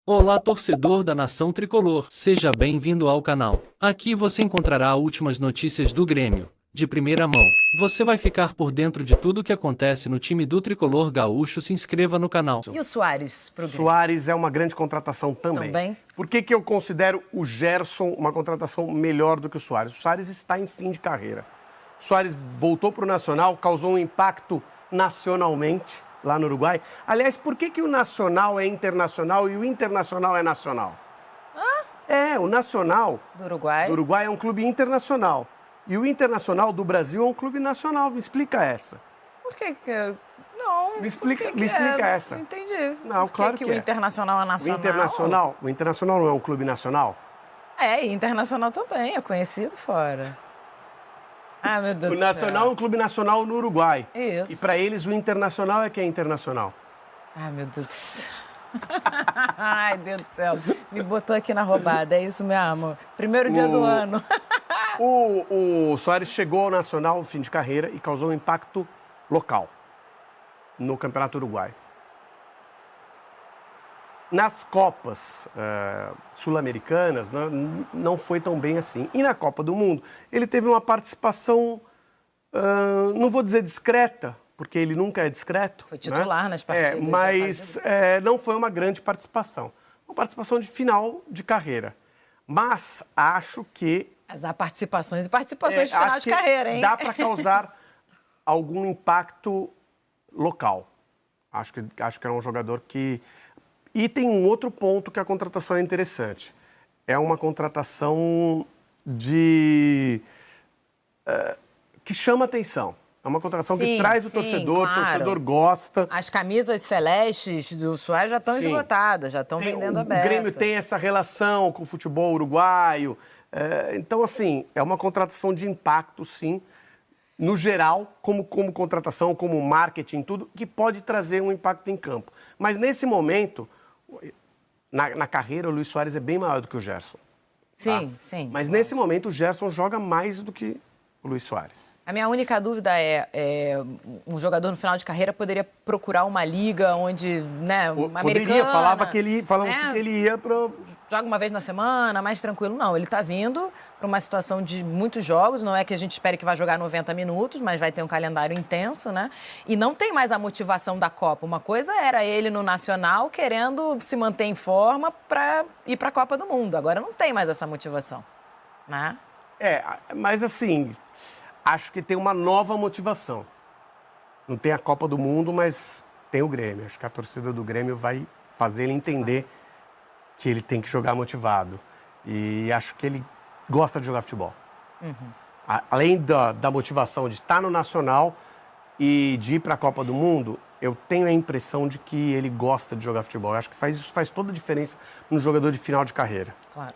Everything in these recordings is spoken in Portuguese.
Olá, torcedor da Nação Tricolor, seja bem-vindo ao canal. Aqui você encontrará últimas notícias do Grêmio, de primeira mão. Você vai ficar por dentro de tudo o que acontece no time do Tricolor Gaúcho. Se inscreva no canal. E o Soares pro Grêmio? Soares é uma grande contratação também. Por que eu considero o Gerson uma contratação melhor do que o Soares? O Soares está em fim de carreira. O Soares voltou para o Nacional, causou um impacto nacionalmente lá no Uruguai. Aliás, por que o Nacional é internacional e o Internacional é nacional? O Nacional Do Uruguai? do Uruguai é um clube internacional. E o Internacional do Brasil é um clube nacional. Me explica essa. Por que Não. Me explica essa. Não entendi. Não, claro que o é. Internacional é nacional? O Internacional não é um clube nacional? E Internacional também, é conhecido fora. Ah, meu Deus O do céu. Nacional é um clube nacional no Uruguai. Isso. E para eles o Internacional é que é internacional. Ai, meu Deus do céu. Ai, Deus do céu. Me botou aqui na roubada, é isso mesmo. Primeiro dia do ano. O Soares chegou ao Nacional no fim de carreira e causou um impacto local no Campeonato Uruguai. Nas Copas sul-americanas não foi tão bem assim. E na Copa do Mundo ele teve uma participação, não vou dizer discreta, porque ele nunca é discreto. Foi titular nas partidas. Mas não foi uma grande participação. Uma participação de final de carreira. Mas acho que... Mas há participações e participações de final de carreira, hein? Dá para causar algum impacto local. Acho que é um jogador que... E tem um outro ponto que a contratação é interessante. É uma contratação que chama atenção. É uma contratação que traz o torcedor, claro. O torcedor gosta. As camisas celestes do Soares já estão esgotadas, já estão vendendo a beça. O Grêmio tem essa relação com o futebol uruguaio. Então, assim, é uma contratação de impacto, sim, no geral, como contratação, como marketing, tudo, que pode trazer um impacto em campo. Mas, nesse momento, na carreira, o Luis Soares é bem maior do que o Gerson. Sim, tá? sim. Mas, nesse momento, o Gerson joga mais do que o Luis Soares. A minha única dúvida um jogador no final de carreira poderia procurar uma liga onde, né, uma Poderia, americana... falava-se que ele ia para... Joga uma vez na semana, mais tranquilo. Não, ele está vindo para uma situação de muitos jogos, não é que a gente espere que vai jogar 90 minutos, mas vai ter um calendário intenso, né? E não tem mais a motivação da Copa. Uma coisa era ele no Nacional querendo se manter em forma para ir para a Copa do Mundo. Agora não tem mais essa motivação, né? Mas assim... Acho que tem uma nova motivação. Não tem a Copa do Mundo, mas tem o Grêmio. Acho que a torcida do Grêmio vai fazer ele entender que ele tem que jogar motivado. E acho que ele gosta de jogar futebol. Além da motivação de estar no Nacional e de ir para a Copa do Mundo, eu tenho a impressão de que ele gosta de jogar futebol. Eu acho que isso faz toda a diferença no jogador de final de carreira. Claro.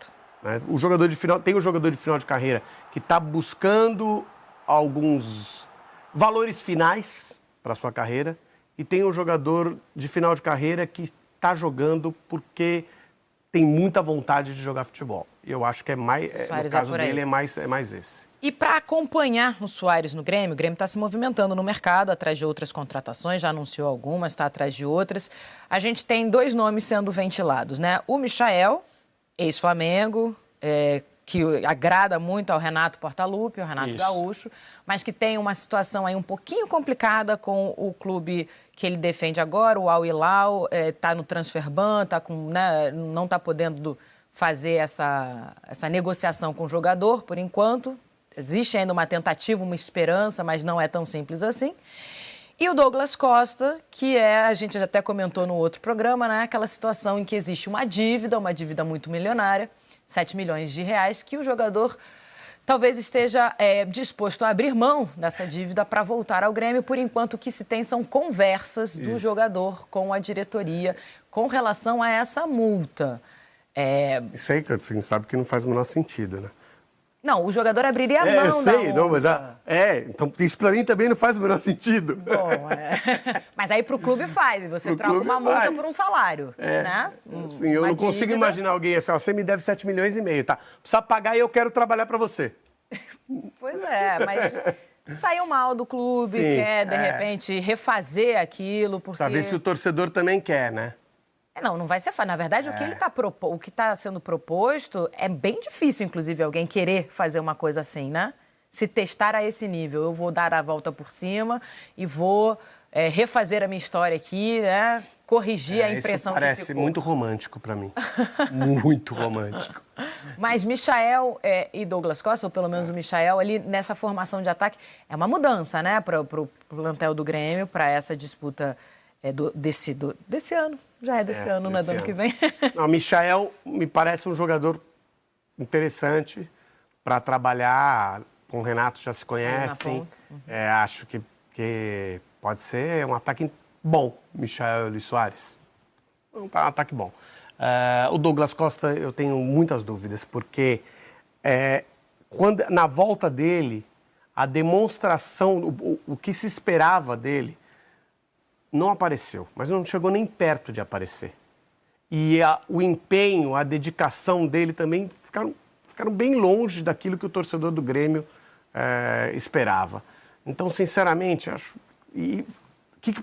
Tem o jogador de final de carreira que está buscando alguns valores finais para a sua carreira e tem o jogador de final de carreira que está jogando porque tem muita vontade de jogar futebol. E eu acho que no caso dele é mais esse. E para acompanhar o Soares no Grêmio está se movimentando no mercado atrás de outras contratações, já anunciou algumas, está atrás de outras. A gente tem dois nomes sendo ventilados, né? O Michael, ex-Flamengo, que agrada muito ao Renato Portaluppi, ao Renato Gaúcho, mas que tem uma situação aí um pouquinho complicada com o clube que ele defende agora, o Al Hilal, está no transfer ban, não está podendo fazer essa negociação com o jogador, por enquanto. Existe ainda uma tentativa, uma esperança, mas não é tão simples assim. E o Douglas Costa, que a gente já até comentou no outro programa, né? Aquela situação em que existe uma dívida muito milionária, 7 milhões de reais, que o jogador talvez esteja disposto a abrir mão dessa dívida para voltar ao Grêmio. Por enquanto, o que se tem são conversas do jogador com a diretoria com relação a essa multa. Isso aí, você sabe que não faz o menor sentido, né? Não, o jogador abriria a mão eu sei, da mas multa. então isso para mim também não faz o menor sentido. Bom, mas aí pro clube faz, você troca uma multa por um salário, né? Sim, eu não consigo imaginar alguém assim, você me deve 7,5 milhões, tá? Precisa pagar e eu quero trabalhar para você. Pois mas saiu mal do clube, quer, de repente, refazer aquilo, porque... Precisa ver se o torcedor também quer, né? Não vai ser fácil. Na verdade, o que tá sendo proposto é bem difícil, inclusive, alguém querer fazer uma coisa assim, né? Se testar a esse nível. Eu vou dar a volta por cima e vou refazer a minha história aqui, né? Corrigir a impressão que ficou. Parece muito romântico para mim. Muito romântico. Mas Michael e Douglas Costa, ou pelo menos o Michael, ali nessa formação de ataque, é uma mudança, né? Para o plantel do Grêmio, para essa disputa desse ano. Já é desse ano, não é do ano que vem? Não, Michael me parece um jogador interessante para trabalhar. Com o Renato já se conhecem. Acho que pode ser um ataque bom, Michael e Luis Soares. Um ataque bom. O Douglas Costa, eu tenho muitas dúvidas, porque na volta dele, a demonstração, o que se esperava dele, não apareceu, mas não chegou nem perto de aparecer. E o empenho, a dedicação dele também ficaram bem longe daquilo que o torcedor do Grêmio esperava. Então, sinceramente, acho...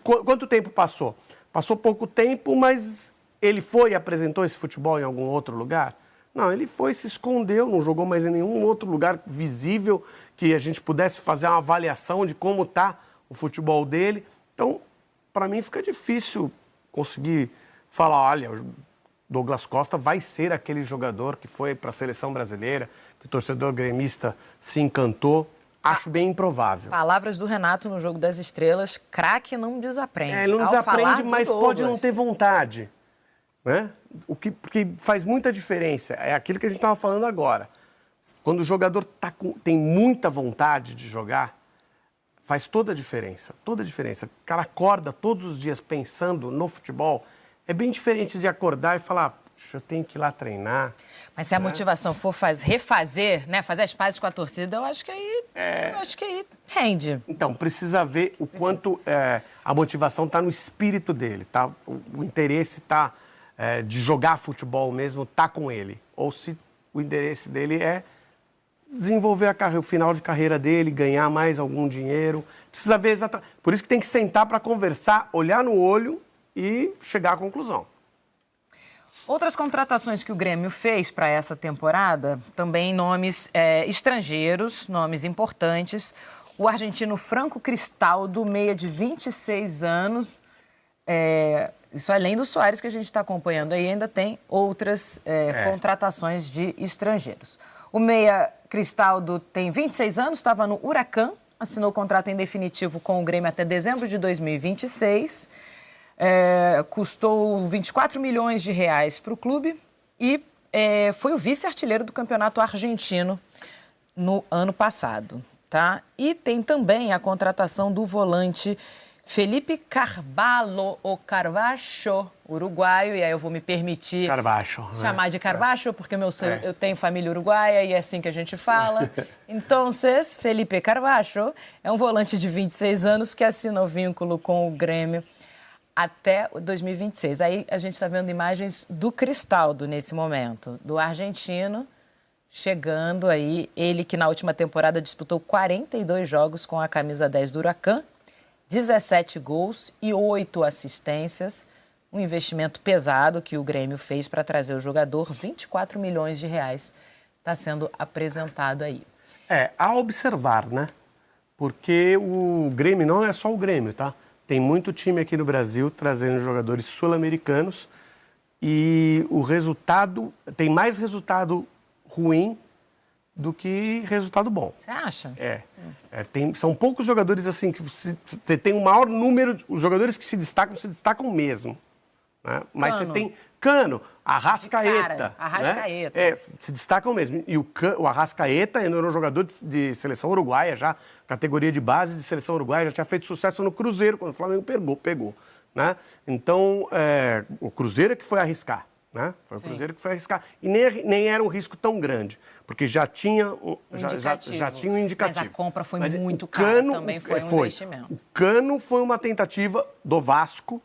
Quanto tempo passou? Passou pouco tempo, mas ele foi e apresentou esse futebol em algum outro lugar? Não, ele foi, se escondeu, não jogou mais em nenhum outro lugar visível que a gente pudesse fazer uma avaliação de como está o futebol dele. Então, para mim fica difícil conseguir falar, olha, o Douglas Costa vai ser aquele jogador que foi para a seleção brasileira, que o torcedor gremista se encantou. Acho bem improvável. Palavras do Renato no Jogo das Estrelas, craque não desaprende. Ele não desaprende, mas pode não ter vontade. Né? Porque faz muita diferença. É aquilo que a gente estava falando agora. Quando o jogador tem muita vontade de jogar, faz toda a diferença. Toda a diferença. O cara acorda todos os dias pensando no futebol. É bem diferente de acordar e falar, eu tenho que ir lá treinar. Mas se a motivação for refazer, né, fazer as pazes com a torcida, eu acho que aí rende. Então, precisa ver o quanto a motivação está no espírito dele, tá? O interesse tá, de jogar futebol mesmo está com ele. Ou se o interesse dele é desenvolver o final de carreira dele, ganhar mais algum dinheiro. Precisa ver exatamente. Por isso que tem que sentar para conversar, olhar no olho e chegar à conclusão. Outras contratações que o Grêmio fez para essa temporada, também nomes estrangeiros, nomes importantes. O argentino Franco Cristaldo, meia de 26 anos. Isso além do Soares que a gente está acompanhando aí, ainda tem outras contratações de estrangeiros. O meia Cristaldo tem 26 anos, estava no Huracan, assinou contrato em definitivo com o Grêmio até dezembro de 2026. Custou 24 milhões de reais para o clube e foi o vice-artilheiro do campeonato argentino no ano passado. Tá? E tem também a contratação do volante Felipe Carvalho, uruguaio, e aí eu vou me permitir chamar de Carvalho, porque eu tenho família uruguaia e é assim que a gente fala. Então, Felipe Carvalho é um volante de 26 anos que assina o vínculo com o Grêmio até 2026. Aí a gente está vendo imagens do Cristaldo nesse momento, do argentino, chegando aí. Ele que na última temporada disputou 42 jogos com a camisa 10 do Huracan, 17 gols e 8 assistências. Um investimento pesado que o Grêmio fez para trazer o jogador, 24 milhões de reais está sendo apresentado aí. A observar, né? Porque o Grêmio não é só o Grêmio, tá? Tem muito time aqui no Brasil trazendo jogadores sul-americanos e o resultado, tem mais resultado ruim do que resultado bom. Você acha? São poucos jogadores assim, que você tem um maior número, os jogadores que se destacam mesmo. Né? Mas você tem Cano, Arrascaeta. Arrascaeta. Né? Se destacam mesmo. E o Arrascaeta era um jogador de seleção uruguaia já, categoria de base de seleção uruguaia, já tinha feito sucesso no Cruzeiro, quando o Flamengo pegou. Né? Então, o Cruzeiro é que foi arriscar. Né? Foi o Cruzeiro que foi arriscar. E nem era um risco tão grande, porque já tinha já tinha um indicativo. Mas a compra foi muito cara, também foi um investimento. O Cano foi uma tentativa do Vasco,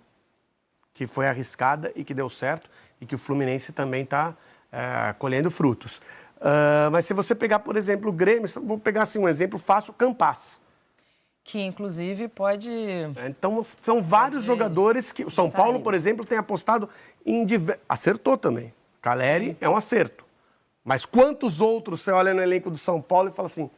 que foi arriscada e que deu certo, e que o Fluminense também está colhendo frutos. Mas se você pegar, por exemplo, o Grêmio, vou pegar assim, um exemplo fácil, Campas. Que, inclusive, pode... Então, são vários jogadores que... O São Paulo, por exemplo, tem apostado em... Acertou também. Calleri é um acerto. Mas quantos outros você olha no elenco do São Paulo e fala assim,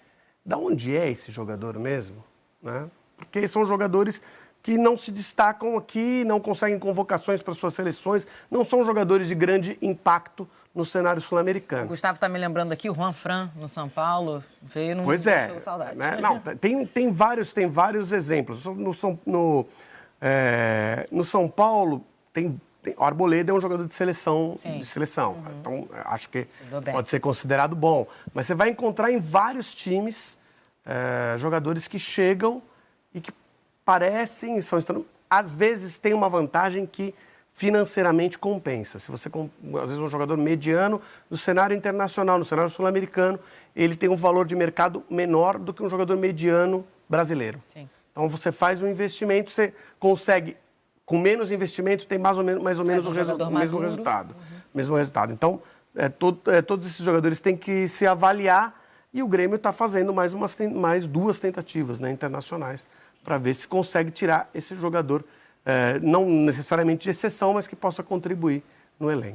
da onde é esse jogador mesmo? Né? Porque são jogadores que não se destacam aqui, não conseguem convocações para suas seleções, não são jogadores de grande impacto no cenário sul-americano. O Gustavo está me lembrando aqui, o Juan Fran, no São Paulo, veio num... Pois é. Saudade. Né? Não, tem vários exemplos. No São Paulo, o Arboleda é um jogador de seleção. Então, acho que pode ser considerado bom. Mas você vai encontrar em vários times jogadores que chegam e que parecem, às vezes tem uma vantagem que financeiramente compensa. Se você, às vezes, um jogador mediano no cenário internacional, no cenário sul-americano, ele tem um valor de mercado menor do que um jogador mediano brasileiro. Sim. Então, você faz um investimento, você consegue, com menos investimento, tem mais ou menos o mesmo resultado. Mesmo resultado. Então, todos esses jogadores têm que se avaliar e o Grêmio está fazendo mais 2 tentativas, né, internacionais para ver se consegue tirar esse jogador, não necessariamente de exceção, mas que possa contribuir no elenco.